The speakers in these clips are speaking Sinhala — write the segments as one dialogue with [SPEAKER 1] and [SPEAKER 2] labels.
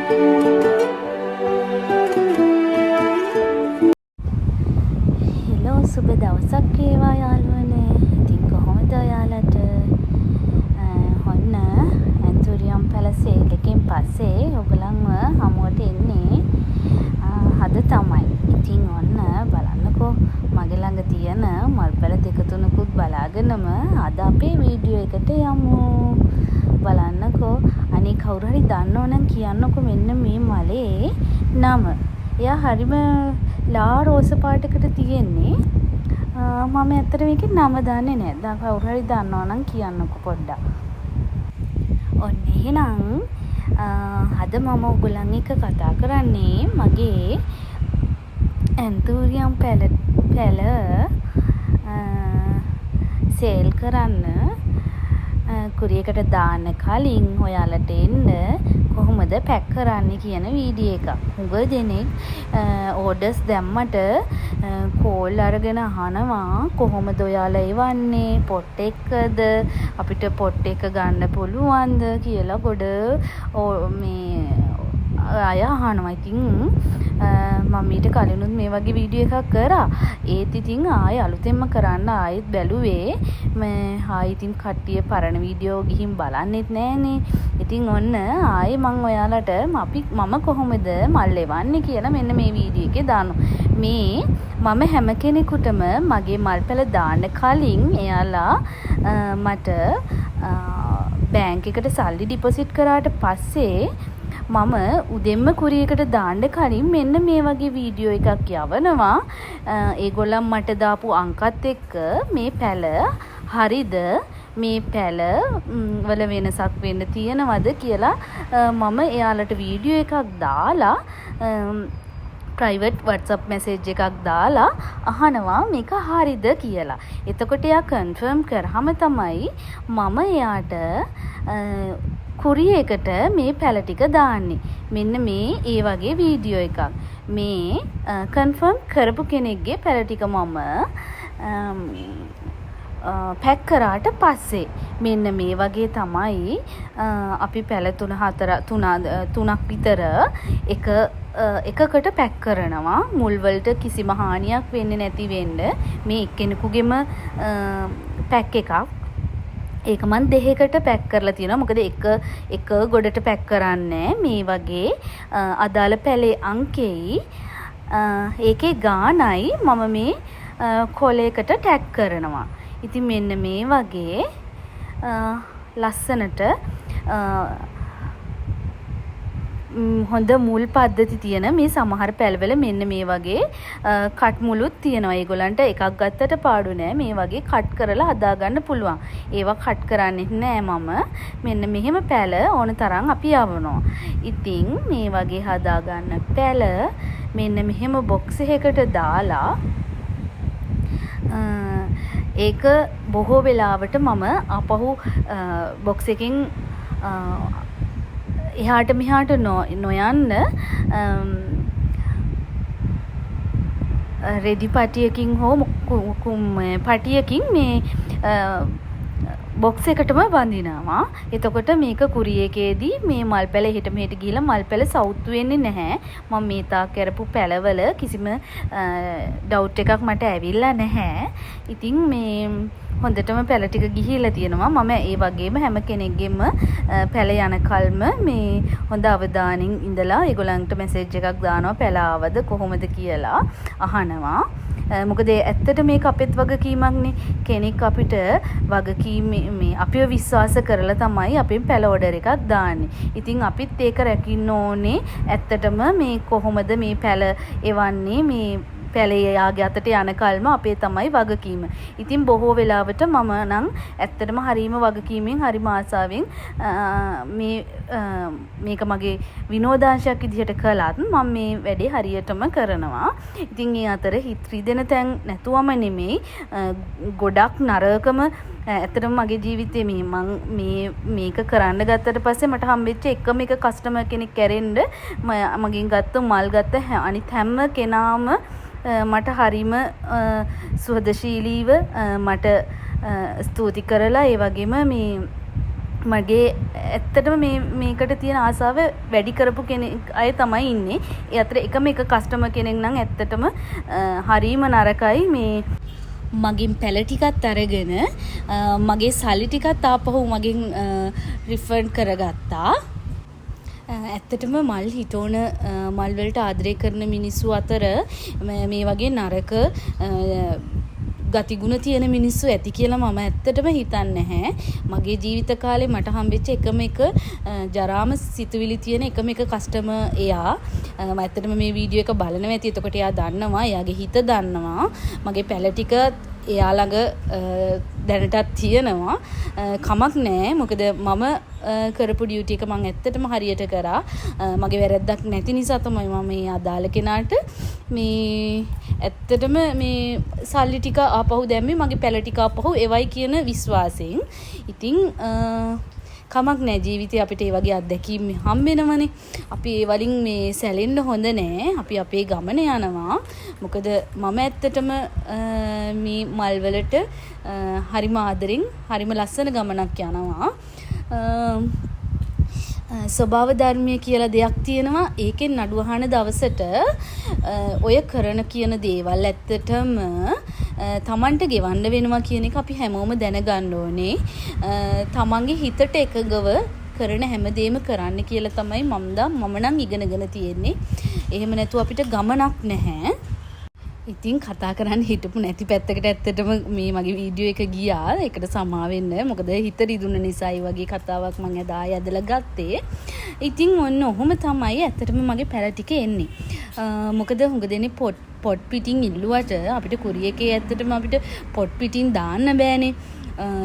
[SPEAKER 1] හෙලෝ සුබ දවසක් වේවා යාළුවනේ. ඉතින් කොහොමද ඔයාලට? ඔන්න ඇන්තූරියම් පැල සේල් එකෙන් පස්සේ ඔයගලන්ව හමුවට එන්නේ අද තමයි. ඉතින් ඔන්න බලන්නකෝ මගේ ළඟ තියෙන මල් පැල දෙක තුනකුත් බලාගෙනම අද අපේ වීඩියෝ එකට යමු. බලන්නකෝ අනේ කවුරු හරි දන්නෝ නම් කියන්නකෝ මෙන්න මේ මලේ නම. එයා හරිම ලා රෝස පාටකට තියෙන්නේ. මම ඇත්තට මේකේ නම දන්නේ නැහැ. දැන් කවුරු හරි දන්නවා නම් කියන්නකෝ පොඩ්ඩක්. ඔන්න එහෙනම් අද මම ඔයගොල්ලන් එක්ක කතා කරන්නේ මගේ ඇන්තූරියම් පැල සේල් කරන්න කුරියකට දාන්න කලින් ඔයාලට එන්න කොහොමද පැක් කරන්නේ කියන වීඩියෝ එක. හුඟ දෙනෙක් ඕඩර්ස් දැම්මට කෝල් අරගෙන අහනවා කොහොමද ඔයාලා එවන්නේ, පොට් එකද අපිට පොට් එක ගන්න පුළුවන්ද කියලා ගොඩ මේ අය අහනවා. ඉතින් මම ඊට කලිනුත් මේ වගේ වීඩියෝ එකක් කරා. ඒත් ඉතින් ආයෙ අලුතෙන්ම කරන්න ආයෙත් බැලුවේ. ඉතින් කට්ටිය පරණ වීඩියෝ ගිහින් බලන්නෙත් නෑනේ. ඉතින් ඔන්න ආයෙ මම ඔයාලට මම කොහොමද මල් එවන්නේ කියලා මෙන්න මේ වීඩියෝ එකේ දානවා. මේ මම හැම කෙනෙකුටම මගේ මල් පැල දාන්න කලින් එයාලා මට බැංක් එකට සල්ලි ඩිපොසිට් කරාට පස්සේ මම උදෙන්ම කුරියකට දාන්න කලින් මෙන්න මේ වගේ වීඩියෝ එකක් යවනවා. ඒගොල්ලන් මට දාපු අංකත් එක්ක මේ පැල හරිද, මේ පැල වල වෙනසක් වෙන්න තියෙනවද කියලා මම එයාලට වීඩියෝ එකක් දාලා ප්‍රයිවට් WhatsApp message එකක් දාලා අහනවා මේක හරිද කියලා. එතකොට එයා කන්ෆර්ම් කරාම තමයි මම එයාට කුරියකට මේ පැල ටික දාන්නේ. මෙන්න මේ ඒ වගේ වීඩියෝ එකක්. මේ කන්ෆර්ම් කරපු කෙනෙක්ගේ පැල ටික මම පැක් කරාට පස්සේ මෙන්න මේ වගේ තමයි අපි පැල තුනක් විතර එකකට පැක් කරනවා. මුල් වලට කිසිම හානියක් වෙන්නේ නැති වෙන්න මේ එක්කෙනෙකුගේම පැක් එකක්. ඒක මන් දෙකකට පැක් කරලා තියෙනවා. මොකද එක ගොඩට පැක් කරන්නේ මේ වගේ අදාළ පැලේ අංකෙයි ඒකේ ගානයි මම මේ කොලයකට ටැග් කරනවා. ඉතින් මෙන්න මේ වගේ ලස්සනට හොඳ මුල් පද්ධති තියෙන මේ සමහර පැලවල මෙන්න මේ වගේ කට් මුළුත් තියෙනවා. ඒගොල්ලන්ට එකක් ගත්තට පාඩු නෑ. මේ වගේ කට් කරලා හදා ගන්න පුළුවන්. ඒවා කට් කරන්නේ නෑ මම. මෙන්න මෙහෙම පැල ඕන තරම් අපි යවනවා. ඉතින් මේ වගේ හදා ගන්න පැල මෙන්න මෙහෙම බොක්ස් එකකට දාලා ඒක බොහෝ වෙලාවට මම අපහු බොක්ස් එකෙන් එහාට මෙහාට නොයන්න රෙදි පටියකින් හෝ පටියකින් මේ බොක්ස් එකටම බඳිනවා. එතකොට මේක කුරියකේදී මේ මල් පැල එහෙට මෙහෙට ගිහිලා මල් පැල සවුත් වෙන්නේ නැහැ. මම මේ තාක් කරපු පැලවල කිසිම ඩවුට් එකක් මට ඇවිල්ලා නැහැ. ඉතින් මේ හොඳටම පැල ටික ගිහිලා තියෙනවා. මම ඒ වගේම හැම කෙනෙක්ගෙම පැල යන කල්ම මේ හොඳ අවධානයෙන් ඉඳලා ඒගොල්ලන්ට මැසේජ් එකක් දානවා පැල ආවද කොහොමද කියලා අහනවා. මොකද ඇත්තට මේක අපෙත් වගකීමක්නේ. කෙනෙක් අපිට වගකීම මේ අපිව විශ්වාස කරලා තමයි අපෙන් පැල ඕඩර් එකක් දාන්නේ. ඉතින් අපිත් ඒක රැකින්න ඕනේ. ඇත්තටම මේ කොහොමද මේ පැල එවන්නේ මේ පැලේ යාගේ අතට යන කල්ම අපේ තමයි වගකීම. ඉතින් බොහෝ වෙලාවට මම නම් ඇත්තටම හරීම වගකීමෙන් හරිම ආසාවෙන් මේක මගේ විනෝදාංශයක් විදිහට කළත් මම මේ වැඩේ හරියටම කරනවා. ඉතින් ඒ අතර හිත රිදෙන තැන් නැතුවම නෙමෙයි ගොඩක් නරකම ඇත්තටම මගේ ජීවිතේ මේක කරන්න ගත්තට පස්සේ මට හම්බෙච්ච එකම එක කස්ටමර් කෙනෙක් කැරෙන්න මගෙන් ගත්ත මල් ගත්ත අනිත් හැම කෙනාම මට හරිම සුහදශීලීව මට ස්තුති කරලා ඒ වගේම මේ මගේ ඇත්තටම මේකට තියෙන ආසාව වැඩි කරපු කෙනෙක් අය තමයි ඉන්නේ. ඒ අතර එකම එක කස්ටමර් කෙනෙක් නම් ඇත්තටම හරීම නරකයි. මේ මගෙන් පැල ටිකත් අරගෙන මගේ සල්ලි ටිකත් ආපහු මගෙන් රිෆන්ඩ් කරගත්තා. ඇත්තටම මල් හිටෝන මල් වලට ආදරය කරන මිනිස්සු අතර මේ වගේ නරක ගතිගුණ තියෙන මිනිස්සු ඇති කියලා මම ඇත්තටම හිතන්නේ නැහැ. මගේ ජීවිත කාලේ මට හම්බෙච්ච එකම එක ජරාම සිතුවිලි තියෙන එකම එක කස්ටමර් එයා. මම ඇත්තටම මේ වීඩියෝ එක බලනවා ඇති. එතකොට එයා දන්නවා, එයාගේ හිත දන්නවා. මගේ පැල ටික එයා ළඟ දැනටත් තියෙනවා. කමක් නැහැ. මොකද මම කරපු ඩියුටි එක මම ඇත්තටම හරියට කරා. මගේ වැරද්දක් නැති නිසා තමයි මම මේ අදාළ කෙනාට මේ ඇත්තටම මේ සල්ලි ටික ආපහු දැම්මේ මගේ පැල ටික ආපහු එවයි කියන විශ්වාසයෙන්. ඉතින් කමක් නැහැ, ජීවිතේ අපිට ඒ වගේ අත්දැකීම් හම්බෙනවනේ. අපි ඒ වලින් මේ සැලෙන්න හොඳ නැහැ. අපි අපේ ගමන යනවා. මොකද මම ඇත්තටම මේ මල් වලට හරිම ආදරෙන් හරිම ලස්සන ගමනක් යනවා. ස්වභාව ධර්මය කියලා දෙයක් තියෙනවා. ඒකෙන් නඩු අහන දවසට ඔය කරන කියන දේවල් ඇත්තටම තමන්ට ගෙවන්න වෙනවා කියන එක අපි හැමෝම දැනගන්න ඕනේ. තමන්ගේ හිතට එකගව කරන හැමදේම කරන්න කියලා තමයි මම නම් ඉගෙනගෙන තියෙන්නේ. එහෙම නැතුව අපිට ගමනක් නැහැ. ඉතින් කතා කරන්න හිටපු නැති පැත්තකට ඇත්තටම මේ මගේ වීඩියෝ එක ගියා. ඒකට සමා වෙන්න. මොකද හිත රිදුන නිසා ඒ වගේ කතාවක් මම එදා යදලා ගත්තේ. ඉතින් ඔන්න ඔහොම තමයි ඇත්තටම මගේ පැල ටික එන්නේ. මොකද හුඟ දෙනේ පොට් පිටින් ඉල්ලුවට අපිට කුරිය එකේ ඇත්තටම අපිට පොට් පිටින් දාන්න බෑනේ.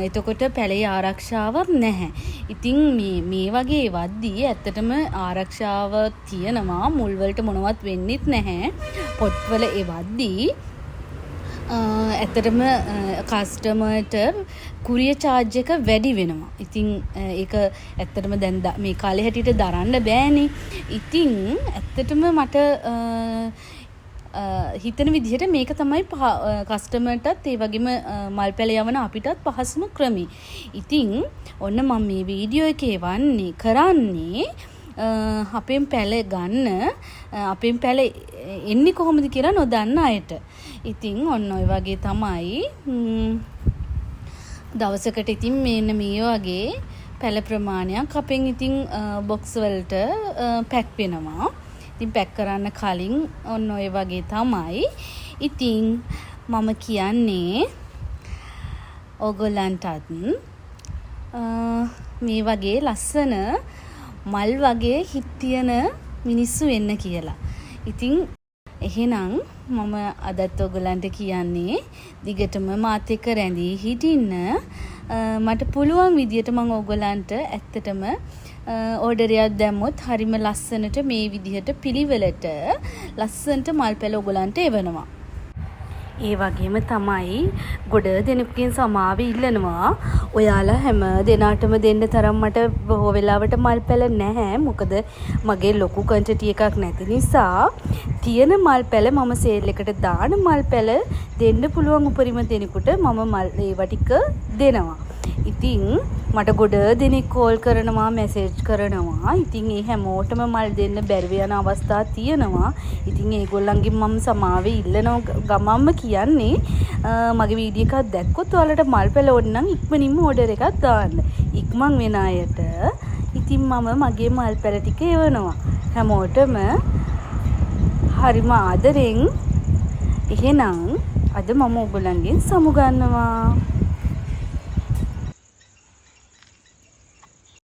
[SPEAKER 1] එතකොට පැලේ ආරක්ෂාවක් නැහැ. ඉතින් මේ වගේ වද්දී ඇත්තටම ආරක්ෂාව තියෙනවා. මුල් වලට මොනවත් වෙන්නෙත් නැහැ. පොට්වල ඒ වද්දී ඇත්තටම කස්ටමර්ට කුරිය චාර්ජ් එක වැඩි වෙනවා. ඉතින් ඒක ඇත්තටම දැන් මේ කාලේ හැටියට දරන්න බෑනේ. ඉතින් ඇත්තටම මට හිතන විදිහට මේක තමයි කස්ටමර්ටත් ඒ වගේම මල් පැල යවන අපිටත් පහසුම ක්‍රමී. ඉතින් ඔන්න මම මේ වීඩියෝ එකේ කරන්නේ අපෙන් පැල ගන්න, අපෙන් පැල එන්නේ කොහොමද කියලා නොදන්න අයට. ඉතින් ඔන්න ඔය වගේ තමයි දවසකට ඉතින් මෙන්න මේ වගේ පැල ප්‍රමාණයක් අපෙන් ඉතින් බොක්ස් වලට පැක් වෙනවා. ඉතින් පැක් කරන්න කලින් ඔන්න ඔය වගේ තමයි. ඉතින් මම කියන්නේ ඕගොල්ලන්ටත් මේ වගේ ලස්සන මල් වගේ හිත් තියෙන මිනිස්සු වෙන්න කියලා. ඉතින් එහෙනම් මම අදත් ඔයගලන්ට කියන්නේ දිගටම මාත් එක්ක රැඳී හිටින්න. මට පුළුවන් විදියට මම ඔයගලන්ට ඇත්තටම ඕඩරයක් දැම්මොත් හරිම ලස්සනට මේ විදිහට පිළිවෙලට ලස්සනට මල් පැල ඔයගලන්ට එවනවා. ඒ වගේම තමයි ගොඩ දෙනෙකුගෙන් සමාව ඉල්ලනවා. ඔයාලා හැම දෙනාටම දෙන්න තරම් මට බොහෝ වෙලාවට මල් පැල නැහැ. මොකද මගේ ලොකු ක්වොන්ටිටි එකක් නැති නිසා තියෙන මල් පැල මම සේල් එකට දාන මල් පැල දෙන්න පුළුවන් උපරිම දෙනෙකුට මම මල් ඒවා ටික දෙනවා. ඉතින් මට ගොඩ දෙනෙක් කෝල් කරනවා, මැසේජ් කරනවා. ඉතින් ඒ හැමෝටම මල් දෙන්න බැරි යන අවස්ථා තියෙනවා. ඉතින් ඒගොල්ලන්ගෙන් මම සමාව ඉල්ලනවා. ගමම්ම කියන්නේ මගේ වීඩියෝ එකක් දැක්කොත් ඔයාලට මල් පැල ඕන නම් ඉක්මනින්ම ඕඩර් එකක් දාන්න. ඉක්මන් වෙන අයට ඉතින් මම මගේ මල් පැල ටික එවනවා. හැමෝටම හරිම ආදරෙන්. එහෙනම් අද මම ඔයගොල්ලන්ගෙන් සමු ගන්නවා.